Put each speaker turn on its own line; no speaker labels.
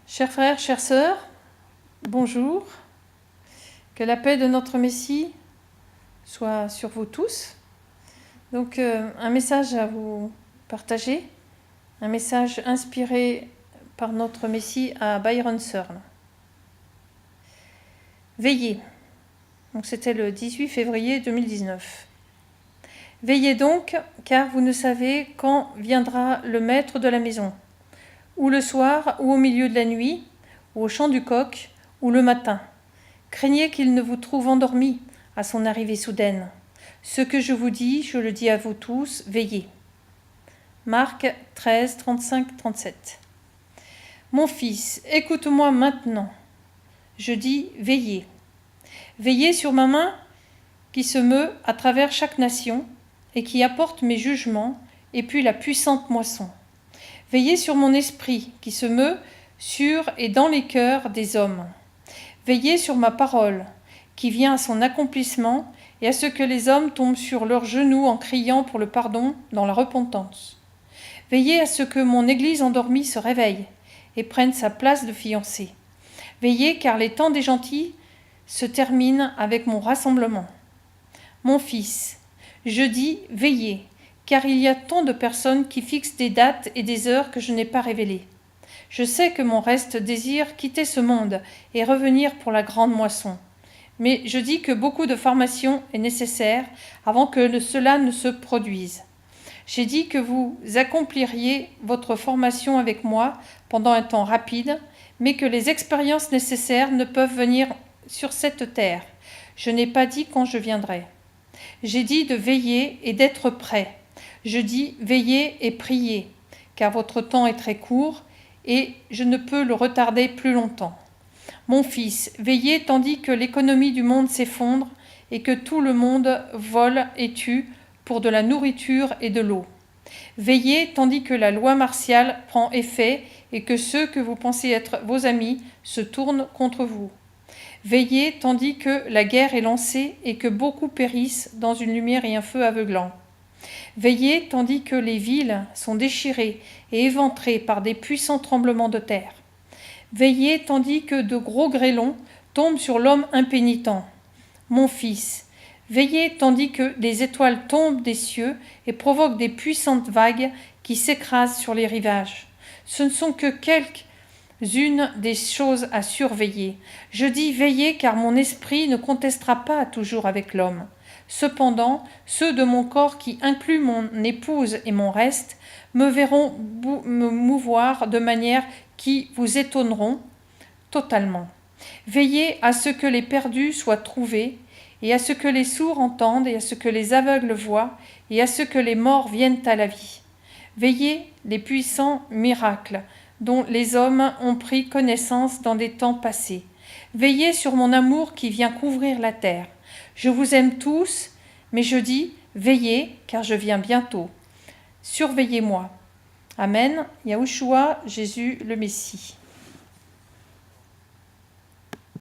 Chers frères, chères sœurs, bonjour. Que la paix de notre Messie soit sur vous tous. Donc, un message à vous partager, un message inspiré par notre Messie à Byron Searle. Veillez. Donc, c'était le 18 février 2019. Veillez donc, car vous ne savez quand viendra le maître de la maison, ou le soir, ou au milieu de la nuit, ou au chant du coq, ou le matin. Craignez qu'il ne vous trouve endormis à son arrivée soudaine. Ce que je vous dis, je le dis à vous tous, veillez. Marc 13, 35, 37. Mon fils, écoute-moi maintenant. Je dis, veillez. Veillez sur ma main qui se meut à travers chaque nation et qui apporte mes jugements et puis la puissante moisson. Veillez sur mon esprit qui se meut sur et dans les cœurs des hommes. Veillez sur ma parole, qui vient à son accomplissement, et à ce que les hommes tombent sur leurs genoux en criant pour le pardon dans la repentance. Veillez à ce que mon Église endormie se réveille et prenne sa place de fiancée. Veillez car les temps des gentils se terminent avec mon rassemblement. Mon fils, je dis veillez, car il y a tant de personnes qui fixent des dates et des heures que je n'ai pas révélées. Je sais que mon reste désire quitter ce monde et revenir pour la grande moisson. Mais je dis que beaucoup de formation est nécessaire avant que cela ne se produise. J'ai dit que vous accompliriez votre formation avec moi pendant un temps rapide, mais que les expériences nécessaires ne peuvent venir sur cette terre. Je n'ai pas dit quand je viendrai. J'ai dit de veiller et d'être prêt. Je dis veiller et prier, car votre temps est très court, et je ne peux le retarder plus longtemps. Mon fils, veillez tandis que l'économie du monde s'effondre et que tout le monde vole et tue pour de la nourriture et de l'eau. Veillez tandis que la loi martiale prend effet et que ceux que vous pensez être vos amis se tournent contre vous. Veillez tandis que la guerre est lancée et que beaucoup périssent dans une lumière et un feu aveuglant. Veillez tandis que les villes sont déchirées et éventrées par des puissants tremblements de terre. Veillez tandis que de gros grêlons tombent sur l'homme impénitent. Mon fils, veillez tandis que des étoiles tombent des cieux et provoquent des puissantes vagues qui s'écrasent sur les rivages. Ce ne sont que quelques-unes des choses à surveiller. Je dis veillez car mon esprit ne contestera pas toujours avec l'homme. Cependant, ceux de mon corps qui incluent mon épouse et mon reste me verront me mouvoir de manière qui vous étonneront totalement. Veillez à ce que les perdus soient trouvés, et à ce que les sourds entendent, et à ce que les aveugles voient, et à ce que les morts viennent à la vie. Veillez les puissants miracles dont les hommes ont pris connaissance dans des temps passés. Veillez sur mon amour qui vient couvrir la terre. Je vous aime tous, mais je dis, veillez, car je viens bientôt. Surveillez-moi. Amen. Yahushua, Jésus le Messie.